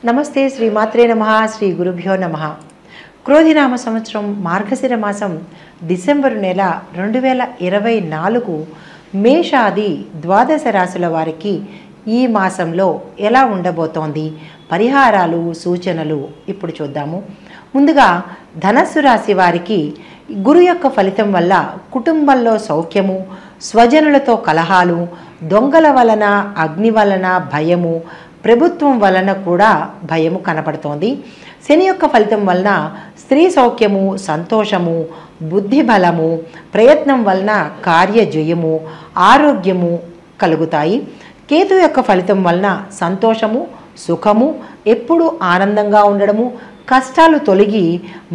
నమస్తే శ్రీమాత్రే నమః శ్రీ గురుభ్యో నమః. క్రోధినామ సంవత్సరం మార్గశిర మాసం డిసెంబరు నెల 2024 మేషాది ద్వాదశ రాశుల వారికి ఈ మాసంలో ఎలా ఉండబోతోంది, పరిహారాలు సూచనలు ఇప్పుడు చూద్దాము. ముందుగా ధనస్సు రాశి వారికి గురు యొక్క ఫలితం వల్ల కుటుంబంలో సౌఖ్యము, స్వజనులతో కలహాలు, దొంగల వలన అగ్ని వలన భయము, ప్రభుత్వం వలన కూడా భయము కనపడుతోంది. శని యొక్క ఫలితం వలన స్త్రీ సౌఖ్యము, సంతోషము, బుద్ధి బలము, ప్రయత్నం వలన కార్యజయము, ఆరోగ్యము కలుగుతాయి. కేతు యొక్క ఫలితం వలన సంతోషము, సుఖము, ఎప్పుడు ఆనందంగా ఉండడము, కష్టాలు తొలగి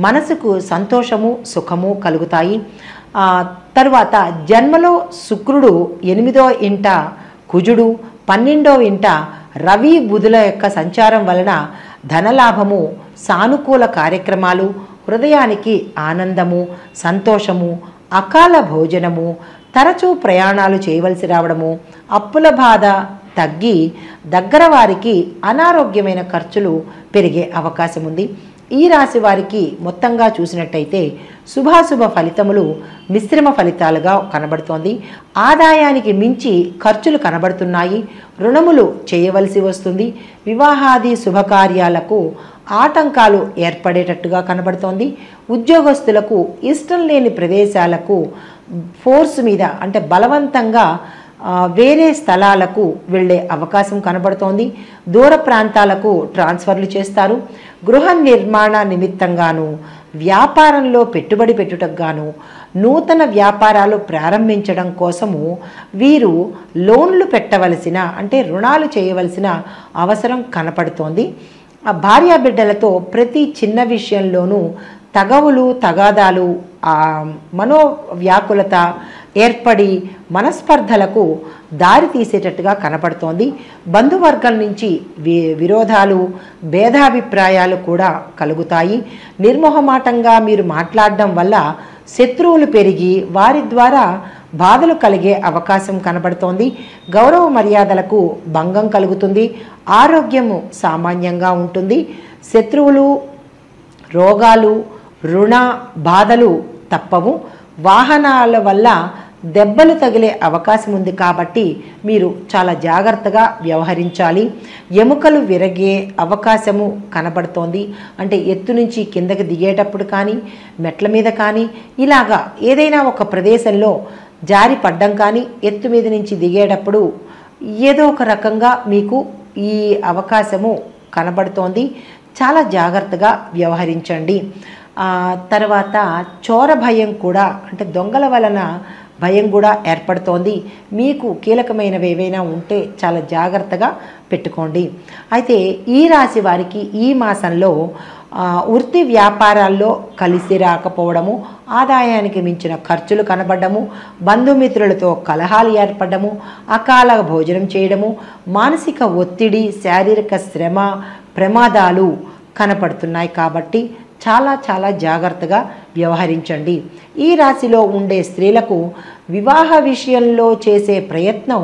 మనసుకు సంతోషము, సుఖము కలుగుతాయి. తరువాత జన్మలో శుక్రుడు 8వ ఇంట, కుజుడు 12వ ఇంట, రవి బుధుల యొక్క సంచారం వలన ధనలాభము, సానుకూల కార్యక్రమాలు, హృదయానికి ఆనందము, సంతోషము, అకాల భోజనము, తరచూ ప్రయాణాలు చేయవలసి రావడము, అప్పుల బాధ తగ్గి దగ్గర వారికి అనారోగ్యమైన ఖర్చులు పెరిగే అవకాశం ఉంది. ఈ రాశి వారికి మొత్తంగా చూసినట్టయితే శుభాశుభ ఫలితములు మిశ్రమ ఫలితాలుగా కనబడుతోంది. ఆదాయానికి మించి ఖర్చులు కనబడుతున్నాయి. రుణములు చేయవలసి వస్తుంది. వివాహాది శుభకార్యాలకు ఆటంకాలు ఏర్పడేటట్టుగా కనబడుతోంది. ఉద్యోగస్తులకు ఇష్టం లేని ప్రదేశాలకు ఫోర్స్ మీద అంటే బలవంతంగా వేరే స్థలాలకు వెళ్ళే అవకాశం కనబడుతోంది. దూర ప్రాంతాలకు ట్రాన్స్ఫర్లు చేస్తారు. గృహ నిర్మాణ నిమిత్తంగాను, వ్యాపారంలో పెట్టుబడి పెట్టుటకు గాను, నూతన వ్యాపారాలు ప్రారంభించడం కోసము వీరు లోన్లు పెట్టవలసిన అంటే రుణాలు చేయవలసిన అవసరం కనపడుతోంది. భార్యాబిడ్డలతో ప్రతి చిన్న విషయంలోనూ తగవులు, తగాదాలు, మనోవ్యాకులత ఏర్పడి మనస్పర్ధలకు దారి తీసేటట్టుగా కనపడుతోంది. బంధువర్గం నుంచి విరోధాలు, భేదాభిప్రాయాలు కూడా కలుగుతాయి. నిర్మోహమాటంగా మీరు మాట్లాడడం వల్ల శత్రువులు పెరిగి వారి ద్వారా బాధలు కలిగే అవకాశం కనబడుతోంది. గౌరవ మర్యాదలకు భంగం కలుగుతుంది. ఆరోగ్యము సామాన్యంగా ఉంటుంది. శత్రువులు, రోగాలు, రుణ బాధలు తప్పవు. వాహనాల వల్ల దెబ్బలు తగిలే అవకాశం ఉంది కాబట్టి మీరు చాలా జాగ్రత్తగా వ్యవహరించాలి. ఎముకలు విరగే అవకాశము కనబడుతోంది. అంటే ఎత్తు నుంచి కిందకి దిగేటప్పుడు కానీ, మెట్ల మీద కానీ, ఇలాగా ఏదైనా ఒక ప్రదేశంలో జారి పడ్డం కానీ, ఎత్తు మీద నుంచి దిగేటప్పుడు ఏదో ఒక రకంగా మీకు ఈ అవకాశము కనబడుతోంది. చాలా జాగ్రత్తగా వ్యవహరించండి. తర్వాత చోర భయం కూడా అంటే దొంగల వలన భయం కూడా ఏర్పడుతోంది. మీకు కీలకమైనవి ఏవైనా ఉంటే చాలా జాగ్రత్తగా పెట్టుకోండి. అయితే ఈ రాశి వారికి ఈ మాసంలో వృత్తి వ్యాపారాల్లో కలిసి రాకపోవడము, ఆదాయానికి మించిన ఖర్చులు కనబడము, బంధుమిత్రులతో కలహాలు ఏర్పడము, అకాల భోజనం చేయడము, మానసిక ఒత్తిడి, శారీరక శ్రమ, ప్రమాదాలు కనపడుతున్నాయి. కాబట్టి చాలా చాలా జాగ్రత్తగా వ్యవహరించండి. ఈ రాశిలో ఉండే స్త్రీలకు వివాహ విషయంలో చేసే ప్రయత్నం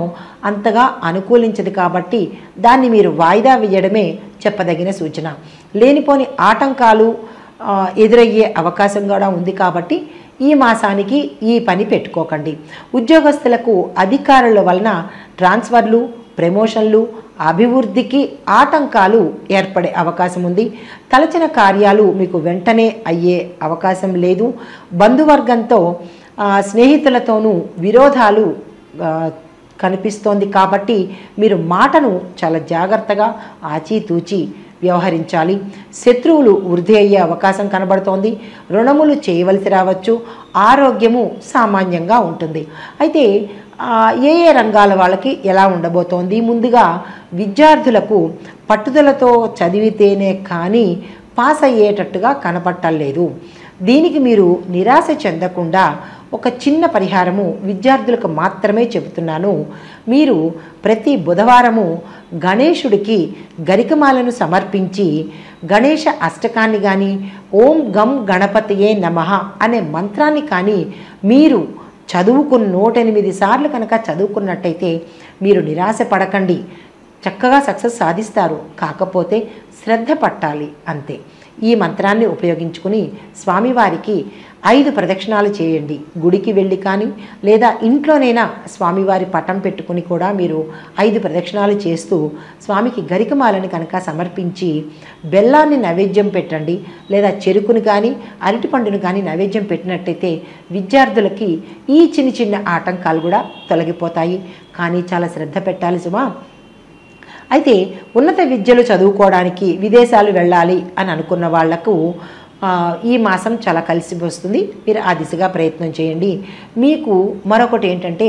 అంతగా అనుకూలించదు కాబట్టి దాన్ని మీరు వాయిదా వేయడమే చెప్పదగిన సూచన. లేనిపోని ఆటంకాలు ఎదురయ్యే అవకాశం కూడా ఉంది కాబట్టి ఈ మాసానికి ఈ పని పెట్టుకోకండి. ఉద్యోగస్తులకు అధికారుల వలన ట్రాన్స్ఫర్లు, ప్రమోషన్లు, అభివృద్ధికి ఆటంకాలు ఏర్పడే అవకాశం ఉంది. తలచిన కార్యాలు మీకు వెంటనే అయ్యే అవకాశం లేదు. బంధువర్గంతో, స్నేహితులతోనూ విరోధాలు కనిపిస్తోంది కాబట్టి మీరు మాటను చాలా జాగ్రత్తగా ఆచితూచి వ్యవహరించాలి. శత్రువులు వృద్ధి అయ్యే అవకాశం కనబడుతోంది. రుణములు చేయవలసి రావచ్చు. ఆరోగ్యము సామాన్యంగా ఉంటుంది. అయితే ఏ ఏ రంగాల వాళ్ళకి ఎలా ఉండబోతోంది? ముందుగా విద్యార్థులకు పట్టుదలతో చదివితేనే కానీ పాస్ అయ్యేటట్టుగా కనపట్టలేదు. దీనికి మీరు నిరాశ చెందకుండా ఒక చిన్న పరిహారము విద్యార్థులకు మాత్రమే చెబుతున్నాను. మీరు ప్రతి బుధవారము గణేశుడికి గరికమాలను సమర్పించి గణేశ అష్టకాన్ని కానీ, ఓం గం గణపతియే నమః అనే మంత్రాన్ని కానీ మీరు చదువుకుని 108 సార్లు కనుక చదువుకున్నట్టయితే మీరు నిరాశ పడకండి. చక్కగా సక్సెస్ సాధిస్తారు. కాకపోతే శ్రద్ధ పట్టాలి అంతే. ఈ మంత్రాన్ని ఉపయోగించుకుని స్వామివారికి 5 ప్రదక్షిణాలు చేయండి. గుడికి వెళ్ళి కానీ లేదా ఇంట్లోనైనా స్వామివారి పటం పెట్టుకుని కూడా మీరు 5 ప్రదక్షిణాలు చేస్తూ స్వామికి గరికమాలని కనుక సమర్పించి బెల్లాన్ని నైవేద్యం పెట్టండి. లేదా చెరుకుని కానీ అరటిపండును కానీ నైవేద్యం పెట్టినట్టయితే విద్యార్థులకి ఈ చిన్న చిన్న ఆటంకాలు కూడా తొలగిపోతాయి. కానీ చాలా శ్రద్ధ పెట్టాలి సుమా. అయితే ఉన్నత విద్యలు చదువుకోవడానికి విదేశాలు వెళ్ళాలి అని అనుకున్న వాళ్లకు ఈ మాసం చాలా కలిసి వస్తుంది. మీరు ఆ దిశగా ప్రయత్నం చేయండి. మీకు మరొకటి ఏంటంటే,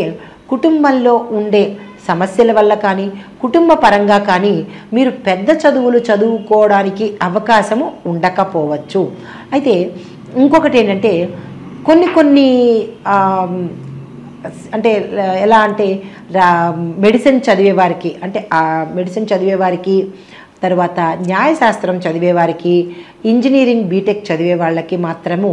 కుటుంబంలో ఉండే సమస్యల వల్ల కానీ కుటుంబ పరంగా కానీ మీరు పెద్ద చదువులు చదువుకోవడానికి అవకాశము ఉండకపోవచ్చు. అయితే ఇంకొకటి ఏంటంటే, కొన్ని అంటే ఎలా అంటే మెడిసిన్ చదివేవారికి, అంటే మెడిసిన్ చదివేవారికి, తర్వాత న్యాయశాస్త్రం చదివేవారికి, ఇంజనీరింగ్ బీటెక్ చదివే వాళ్ళకి మాత్రము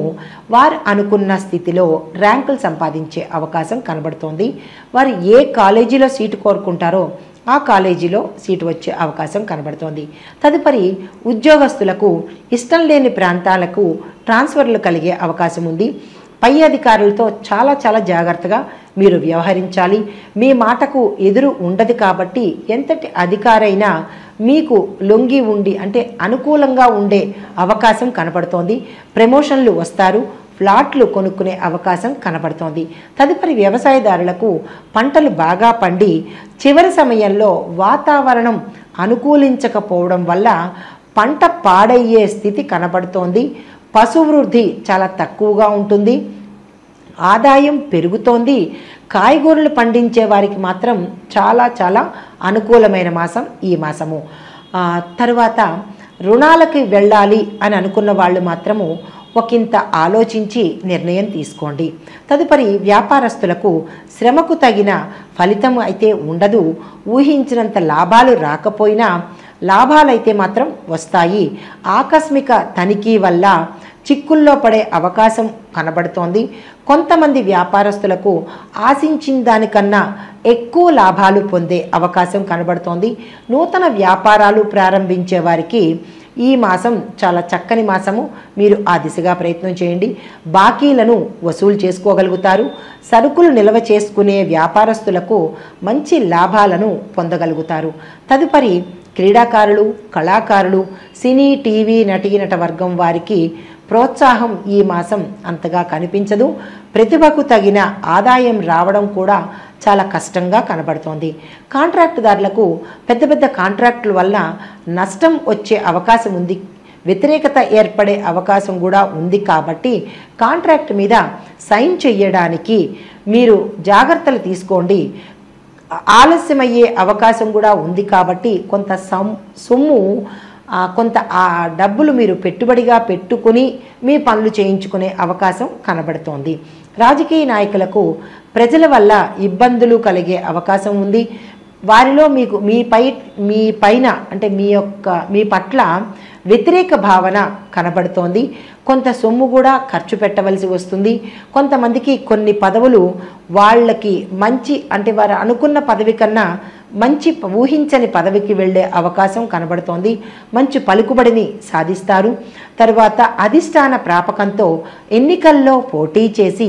వారు అనుకున్న స్థితిలో ర్యాంకులు సంపాదించే అవకాశం కనబడుతోంది. వారు ఏ కాలేజీలో సీటు కోరుకుంటారో ఆ కాలేజీలో సీటు వచ్చే అవకాశం కనబడుతోంది. తదుపరి ఉద్యోగస్తులకు ఇష్టం లేని ప్రాంతాలకు ట్రాన్స్ఫర్లు కలిగే అవకాశం ఉంది. పై అధికారులతో చాలా జాగ్రత్తగా మీరు వ్యవహరించాలి. మీ మాటకు ఎదురు ఉండదు కాబట్టి ఎంతటి అధికారైనా మీకు లొంగి ఉండి అంటే అనుకూలంగా ఉండే అవకాశం కనపడుతోంది. ప్రమోషన్లు వస్తారు. ఫ్లాట్లు కొనుక్కునే అవకాశం కనపడుతోంది. తదుపరి వ్యవసాయదారులకు పంటలు బాగా పండి చివరి సమయంలో వాతావరణం అనుకూలించకపోవడం వల్ల పంట పాడయ్యే స్థితి కనపడుతోంది. పశువృద్ధి చాలా తక్కువగా ఉంటుంది. ఆదాయం పెరుగుతోంది. కాయగూరలు పండించే వారికి మాత్రం చాలా అనుకూలమైన మాసం ఈ మాసము. తర్వాత రుణాలకి వెళ్ళాలి అని అనుకున్న వాళ్ళు మాత్రము ఒకంత ఆలోచించి నిర్ణయం తీసుకోండి. తదుపరి వ్యాపారస్తులకు శ్రమకు తగిన ఫలితం అయితే ఉండదు. ఊహించినంత లాభాలు రాకపోయినా లాభాలైతే మాత్రం వస్తాయి. ఆకస్మిక తనిఖీ వల్ల చిక్కుల్లో పడే అవకాశం కనబడుతోంది. కొంతమంది వ్యాపారస్తులకు ఆశించిన దానికన్నా ఎక్కువ లాభాలు పొందే అవకాశం కనబడుతోంది. నూతన వ్యాపారాలు ప్రారంభించే వారికి ఈ మాసం చాలా చక్కని మాసము. మీరు ఆ దిశగా ప్రయత్నం చేయండి. బాకీలను వసూలు చేసుకోగలుగుతారు. సరుకులు నిల్వ చేసుకునే వ్యాపారస్తులకు మంచి లాభాలను పొందగలుగుతారు. తదుపరి క్రీడాకారులు, కళాకారులు, సినీ, టీవీ నటీనట వర్గం వారికి ప్రోత్సాహం ఈ మాసం అంతగా కనిపించదు. ప్రతిభకు తగిన ఆదాయం రావడం కూడా చాలా కష్టంగా కనబడుతోంది. కాంట్రాక్టుదారులకు పెద్ద కాంట్రాక్టుల వల్ల నష్టం వచ్చే అవకాశం ఉంది. వ్యతిరేకత ఏర్పడే అవకాశం కూడా ఉంది. కాబట్టి కాంట్రాక్ట్ మీద సైన్ చేయడానికి మీరు జాగ్రత్తలు తీసుకోండి. ఆలస్యమయ్యే అవకాశం కూడా ఉంది. కాబట్టి కొంత సొమ్ము కొంత ఆ డబ్బులు మీరు పెట్టుబడిగా పెట్టుకుని మీ పనులు చేయించుకునే అవకాశం కనబడుతోంది. రాజకీయ నాయకులకు ప్రజల వల్ల ఇబ్బందులు కలిగే అవకాశం ఉంది. వారిలో మీకు మీ పైన అంటే మీ పట్ల వ్యతిరేక భావన కనబడుతోంది. కొంత సొమ్ము కూడా ఖర్చు పెట్టవలసి వస్తుంది. కొంతమందికి కొన్ని పదవులు వాళ్ళకి మంచి అంటే వారు అనుకున్న పదవి కన్నా మంచి ఊహించని పదవికి వెళ్ళే అవకాశం కనబడుతోంది. మంచి పలుకుబడిని సాధిస్తారు. తర్వాత అధిష్టాన ప్రాపకంతో ఎన్నికల్లో పోటీ చేసి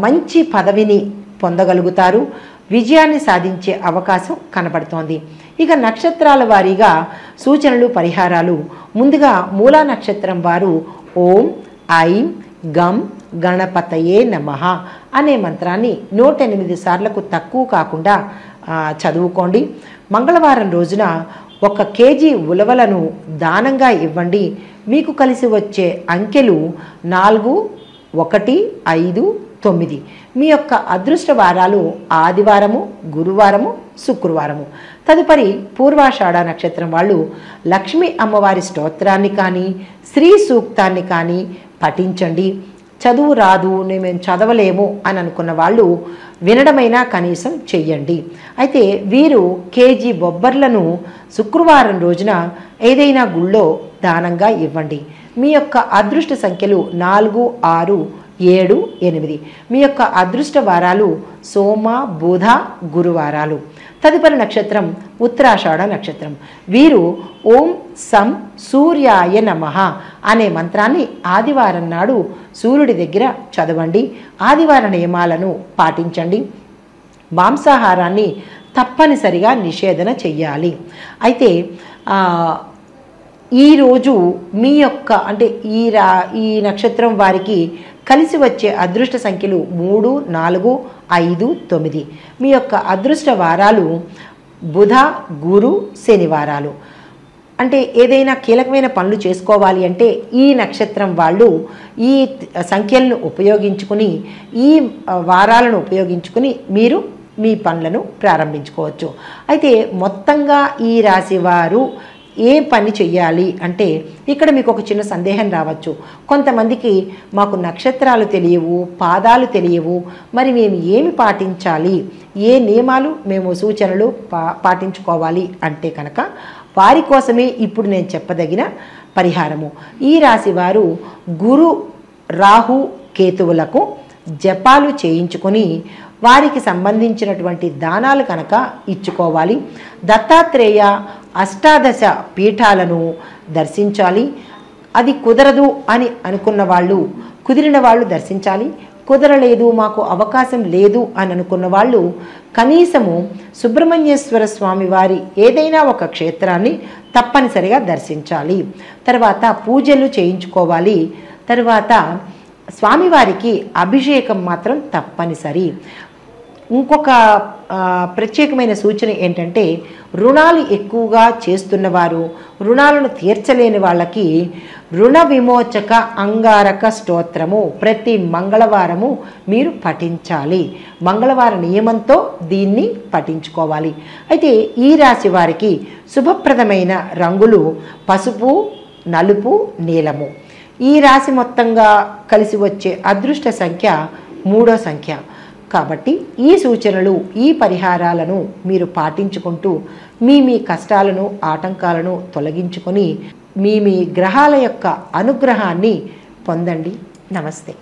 మంచి పదవిని పొందగలుగుతారు. విజయాన్ని సాధించే అవకాశం కనబడుతోంది. ఇక నక్షత్రాల వారీగా సూచనలు, పరిహారాలు. ముందుగా మూలా నక్షత్రం వారు ఓం ఐం గం గణపతయే నమః అనే మంత్రాన్ని 108 సార్లకు తక్కువ కాకుండా చదువుకోండి. మంగళవారం రోజున 1 కేజీ ఉలవలను దానంగా ఇవ్వండి. మీకు కలిసి వచ్చే అంకెలు 4, 1, 5, 9. మీ యొక్క అదృష్ట వారాలు ఆదివారము, గురువారము, శుక్రవారము. తదుపరి పూర్వాషాఢ నక్షత్రం వాళ్ళు లక్ష్మీ అమ్మవారి స్తోత్రాన్ని కానీ శ్రీ సూక్తాన్ని కానీ పఠించండి. చదువు రాదు, మేము చదవలేము అని అనుకున్న వాళ్ళు వినడమైనా కనీసం చెయ్యండి. అయితే వీరు కేజీ బొబ్బర్లను శుక్రవారం రోజున ఏదైనా గుళ్ళో దానంగా ఇవ్వండి. మీ యొక్క అదృష్ట సంఖ్యలు 4, 6, 7, 8. మీ యొక్క అదృష్ట వారాలు సోమ, బుధ, గురువారాలు. తదుపరి నక్షత్రం ఉత్తరాషాఢ నక్షత్రం. వీరు ఓం సం సూర్యాయ నమః అనే మంత్రాన్ని ఆదివారం నాడు సూర్యుడి దగ్గర చదవండి. ఆదివార నియమాలను పాటించండి. మాంసాహారాన్ని తప్పనిసరిగా నిషేధన చెయ్యాలి. అయితే ఈరోజు మీ యొక్క అంటే ఈ నక్షత్రం వారికి కలిసి వచ్చే అదృష్ట సంఖ్యలు 3, 4, 5, 9. మీ యొక్క అదృష్ట వారాలు బుధ, గురు, శనివారాలు. అంటే ఏదైనా కీలకమైన పనులు చేసుకోవాలి అంటే ఈ నక్షత్రం వాళ్ళు ఈ సంఖ్యలను ఉపయోగించుకుని, ఈ వారాలను ఉపయోగించుకుని మీరు మీ పనులను ప్రారంభించుకోవచ్చు. అయితే మొత్తంగా ఈ రాశి వారు ఏ పని చెయ్యాలి అంటే ఇక్కడ మీకు ఒక చిన్న సందేహం రావచ్చు. కొంతమందికి మాకు నక్షత్రాలు తెలియవు, పాదాలు తెలియవు, మరి మేము ఏమి పాటించాలి, ఏ నియమాలు మేము సూచనలు పాటించుకోవాలి అంటే కనుక వారి కోసమే ఇప్పుడు నేను చెప్పదగిన పరిహారము. ఈ రాశి వారు గురు, రాహు, కేతువులకు జపాలు చేయించుకొని వారికి సంబంధించినటువంటి దానాలు కనుక ఇచ్చుకోవాలి. దత్తాత్రేయ అష్టాదశ పీఠాలను దర్శించాలి. అది కుదరదు అని అనుకున్న వాళ్ళు, కుదిరిన వాళ్ళు దర్శించాలి. కుదరలేదు, మాకు అవకాశం లేదు అని అనుకున్న వాళ్ళు కనీసము సుబ్రహ్మణ్యేశ్వర స్వామి వారి ఏదైనా ఒక క్షేత్రాన్ని తప్పనిసరిగా దర్శించాలి. తర్వాత పూజలు చేయించుకోవాలి. తర్వాత స్వామివారికి అభిషేకం మాత్రం తప్పనిసరి. ఇంకొక ప్రత్యేకమైన సూచన ఏంటంటే రుణాలు ఎక్కువగా చేస్తున్నవారు, రుణాలను తీర్చలేని వాళ్ళకి రుణ విమోచక అంగారక స్తోత్రము ప్రతి మంగళవారము మీరు పఠించాలి. మంగళవార నియమంతో దీన్ని పఠించుకోవాలి. అయితే ఈ రాశి వారికి శుభప్రదమైన రంగులు పసుపు, నలుపు, నీలము. ఈ రాశి మొత్తంగా కలిసి వచ్చే అదృష్ట సంఖ్య 3వ సంఖ్య. కాబట్టి ఈ సూచనలు, ఈ పరిహారాలను మీరు పాటించుకుంటూ మీ కష్టాలను, ఆటంకాలను తొలగించుకొని మీ గ్రహాల యొక్క అనుగ్రహాన్ని పొందండి. నమస్తే.